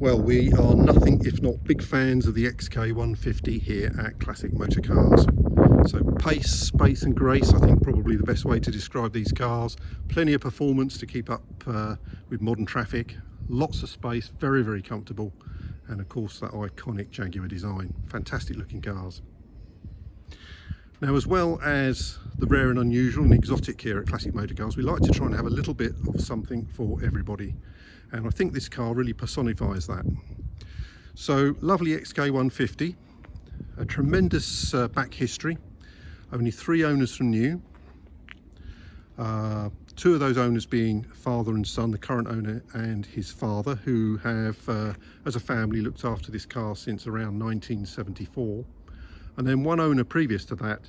Well, we are nothing if not big fans of the XK150 here at Classic Motor Cars. So pace, space and grace, I think probably the best way to describe these cars. Plenty of performance to keep up with modern traffic, lots of space, very, very comfortable, and of course that iconic Jaguar design. Fantastic looking cars. Now, as well as the rare and unusual and exotic here at Classic Motor Cars, we like to try and have a little bit of something for everybody. And I think this car really personifies that. So, lovely XK150, a tremendous back history, only 3 owners from new. 2 of those owners being father and son, the current owner and his father, who have, as a family, looked after this car since around 1974. And then 1 owner previous to that,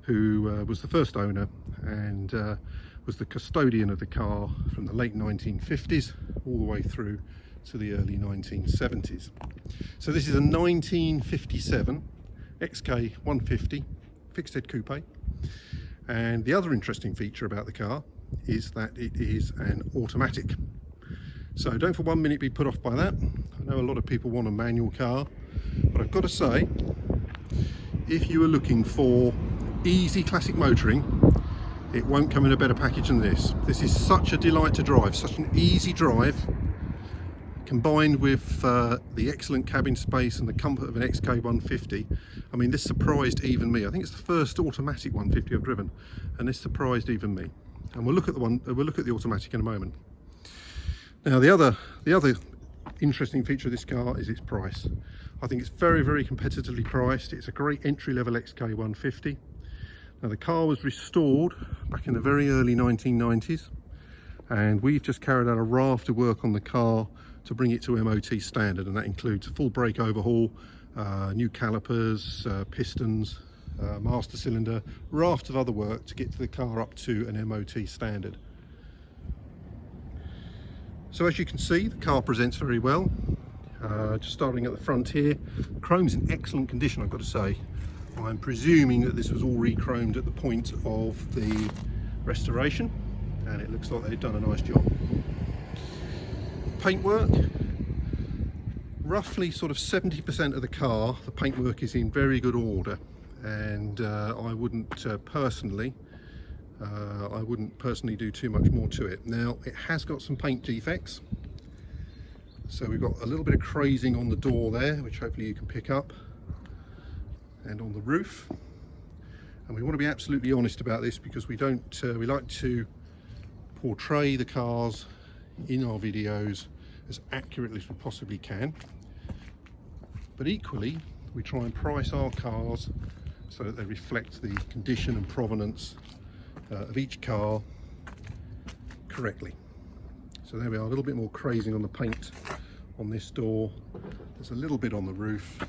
who was the first owner and was the custodian of the car from the late 1950s all the way through to the early 1970s. So this is a 1957 XK150 fixed head coupe. And the other interesting feature about the car is that it is an automatic. So don't for 1 minute be put off by that. I know a lot of people want a manual car, but I've got to say, if you are looking for easy classic motoring, it won't come in a better package than this. This is such a delight to drive, such an easy drive, combined with the excellent cabin space and the comfort of an XK150. I mean, this surprised even me. I think it's the first automatic 150 I've driven, and this surprised even me. And we'll look at the automatic in a moment. Now, the other interesting feature of this car is its price. I think it's very, very competitively priced. It's a great entry-level XK150. Now, the car was restored back in the very early 1990s, and we've just carried out a raft of work on the car to bring it to MOT standard, and that includes a full brake overhaul, new calipers, pistons, master cylinder, raft of other work to get the car up to an MOT standard. So as you can see, the car presents very well. Just starting at the front here, chrome's in excellent condition, I've got to say. I'm presuming that this was all re-chromed at the point of the restoration, and it looks like they've done a nice job. Paintwork, roughly sort of 70% of the car, the paintwork is in very good order, and I wouldn't personally do too much more to it. Now, it has got some paint defects. So we've got a little bit of crazing on the door there, which hopefully you can pick up, and on the roof. And we want to be absolutely honest about this, because we like to portray the cars in our videos as accurately as we possibly can. But equally, we try and price our cars so that they reflect the condition and provenance of each car correctly. So there we are, a little bit more crazing on the paint on this door. There's a little bit on the roof,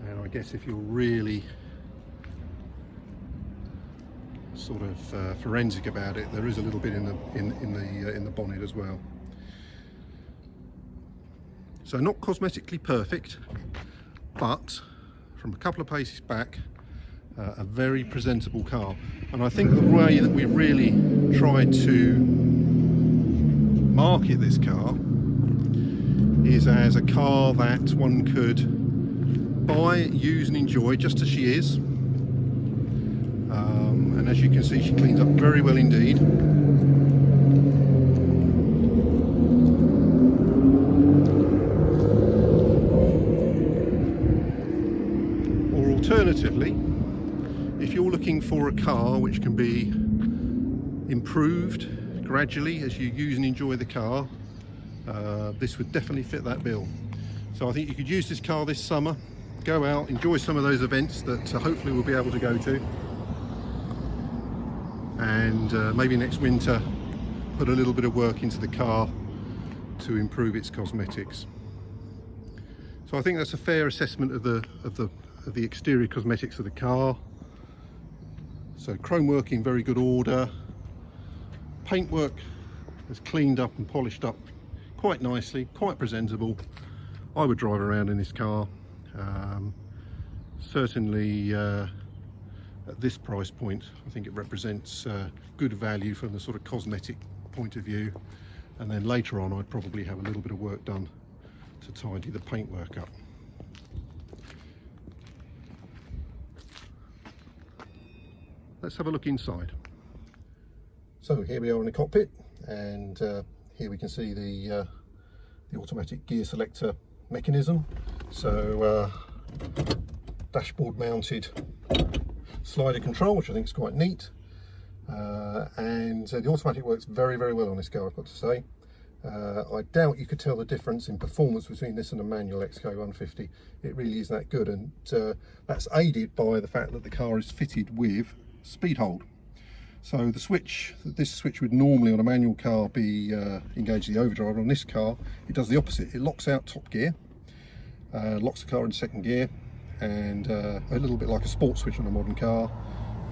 and I guess if you're really sort of forensic about it, there is a little bit in the bonnet as well. So not cosmetically perfect, but from a couple of paces back, a very presentable car. And I think the way that we really tried to market this car is as a car that one could buy, use and enjoy just as she is. And as you can see, she cleans up very well indeed. Or alternatively, if you're looking for a car which can be improved gradually as you use and enjoy the car, this would definitely fit that bill. So I think you could use this car this summer, go out, enjoy some of those events that hopefully we'll be able to go to, and maybe next winter put a little bit of work into the car to improve its cosmetics. So I think that's a fair assessment of the exterior cosmetics of the car. So chrome work in very good order, paintwork is cleaned up and polished up quite nicely, quite presentable. I would drive around in this car. Certainly at this price point, I think it represents good value from the sort of cosmetic point of view. and then later on I'd probably have a little bit of work done to tidy the paintwork up. Let's have a look inside. So here we are in the cockpit, and here we can see the automatic gear selector mechanism. So dashboard mounted slider control, which I think is quite neat, and the automatic works very, very well on this car, I've got to say. I doubt you could tell the difference in performance between this and a manual XK150. It really is that good, and that's aided by the fact that the car is fitted with speed hold. So the switch, this switch would normally on a manual car be engage the overdrive. On this car it does the opposite. It locks out top gear, locks the car in second gear, and a little bit like a sports switch on a modern car,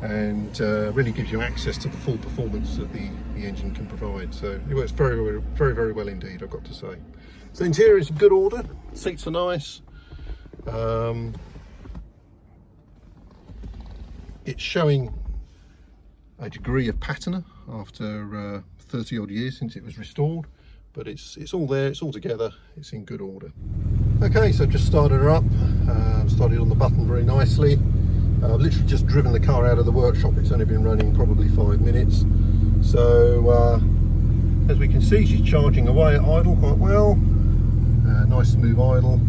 and really gives you access to the full performance that the engine can provide. So it works very, very, very well indeed, I've got to say. So the interior is in good order, seats are nice. It's showing a degree of patina after 30 odd years since it was restored, but it's all there, it's all together, it's in good order. Okay, so just started her up, started on the button very nicely. I've literally just driven the car out of the workshop. It's only been running probably 5 minutes. So as we can see, she's charging away at idle quite well. Nice smooth idle,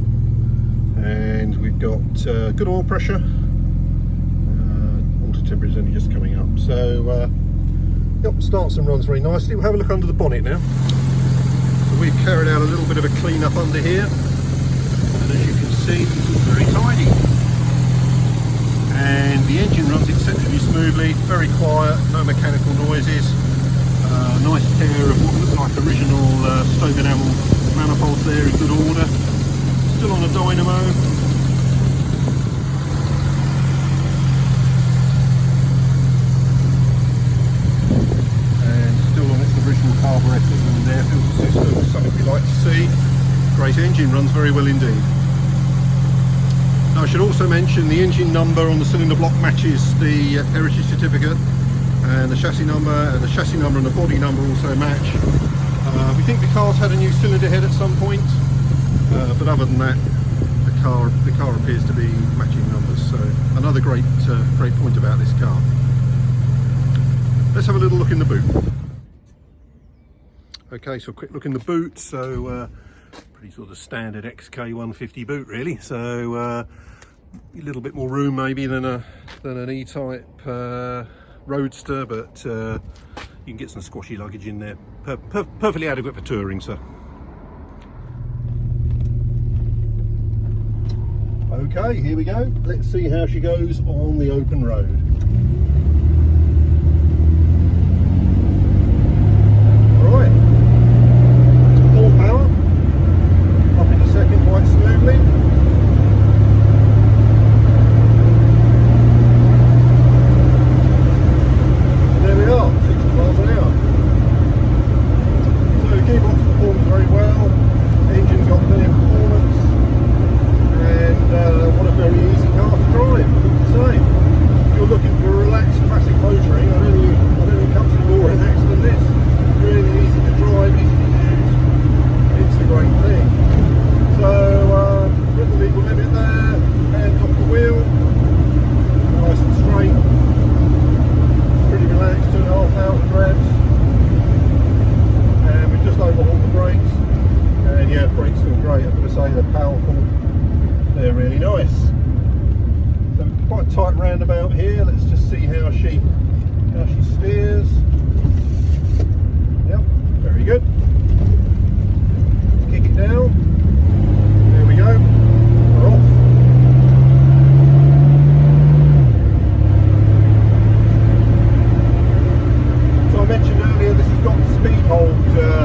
and we've got good oil pressure. Water temperature is only just coming up. So yep, starts and runs very nicely. We'll have a look under the bonnet now. So we've carried out a little bit of a clean up under here, and as you can see, it's very tidy. And the engine runs exceptionally smoothly, very quiet, no mechanical noises. Nice pair of what looks like original stove enamel manifolds there in good order. Still on a dynamo. And still on its original carburetors and air filter system, something we like to see. Great engine, runs very well indeed. Now, I should also mention the engine number on the cylinder block matches the heritage certificate, and the chassis number and the body number also match. We think the car's had a new cylinder head at some point, but other than that, the car appears to be matching numbers. So another great point about this car. Let's have a little look in the boot. Okay, so a quick look in the boot. So pretty sort of standard XK150 boot really. So a little bit more room maybe than an E-Type Roadster, but you can get some squashy luggage in there. Perfectly adequate for touring, sir. Okay, here we go. Let's see how she goes on the open road. Right, full power, up into second quite smoothly. And there we are, 60 miles an hour. So the gearbox performs very well, engine got plenty of performance, and what a very easy car to drive, to say. If you're looking for relaxed classic motoring, I don't think it comes to more relaxed than this. Really easy to drive, easy to use. It's a great thing. So little legal limit there, hands off the wheel, nice and straight, pretty relaxed, 2,500 revs, and we've just overhauled the brakes, and yeah, the brakes feel great. I've got to say they're powerful, they're really nice. So quite a tight roundabout here. Let's just see how she steers. Yep, very good. Kick it down. There we go. We're off. So I mentioned earlier this has got the speed hold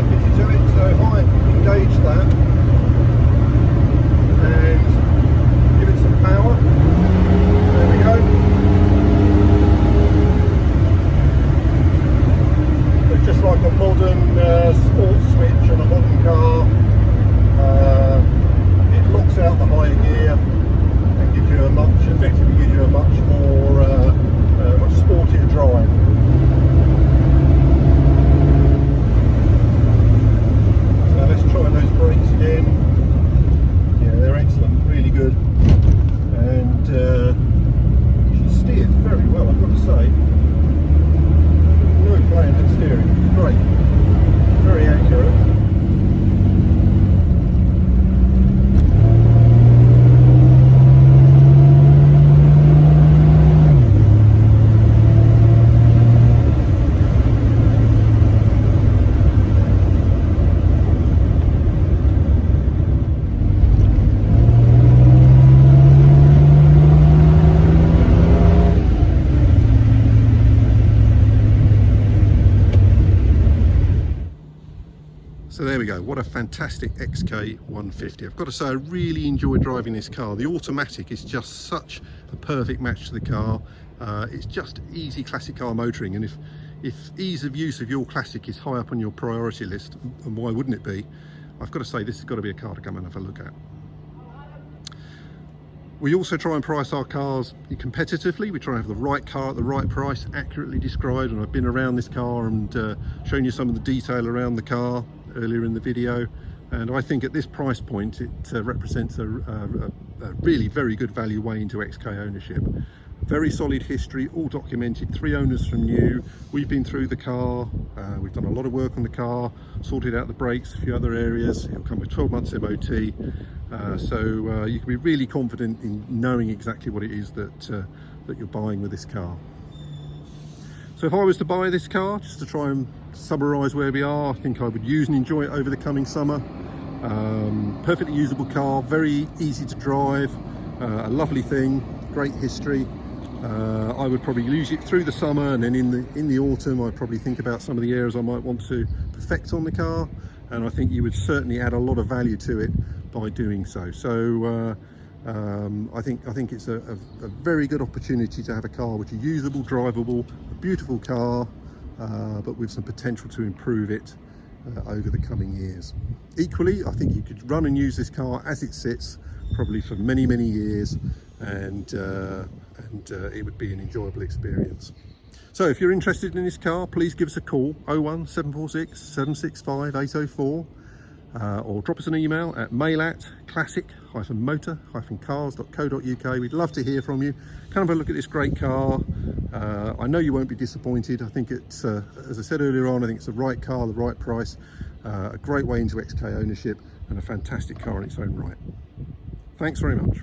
fitted to it. So if I engage that and give it some power, there we go. Just like a modern sports what a fantastic XK150. I've got to say, I really enjoy driving this car. The automatic is just such a perfect match to the car. It's just easy classic car motoring, and if ease of use of your classic is high up on your priority list, and why wouldn't it be, I've got to say this has got to be a car to come and have a look at. We also try and price our cars competitively. We try and have the right car at the right price, accurately described, and I've been around this car and shown you some of the detail around the car earlier in the video, and I think at this price point it represents a really very good value way into XK ownership. Very solid history, all documented, 3 owners from new. We've been through the car, we've done a lot of work on the car, sorted out the brakes, a few other areas. It'll come with 12 months MOT, so you can be really confident in knowing exactly what it is that you're buying with this car. So if I was to buy this car, just to try and summarise where we are, I think I would use and enjoy it over the coming summer. Perfectly usable car, very easy to drive, a lovely thing, great history. I would probably use it through the summer, and then in the autumn I'd probably think about some of the areas I might want to perfect on the car, and I think you would certainly add a lot of value to it by doing so. So I think it's a very good opportunity to have a car which is usable, drivable, a beautiful car, but with some potential to improve it over the coming years. Equally, I think you could run and use this car as it sits probably for many years, and it would be an enjoyable experience. So if you're interested in this car, please give us a call, 01746 765 804, or drop us an email at mail@classic-motor-cars.co.uk. We'd love to hear from you. Come have a look at this great car. I know you won't be disappointed. I think it's, as I said earlier on, I think it's the right car, the right price, a great way into XK ownership, and a fantastic car in its own right. Thanks very much.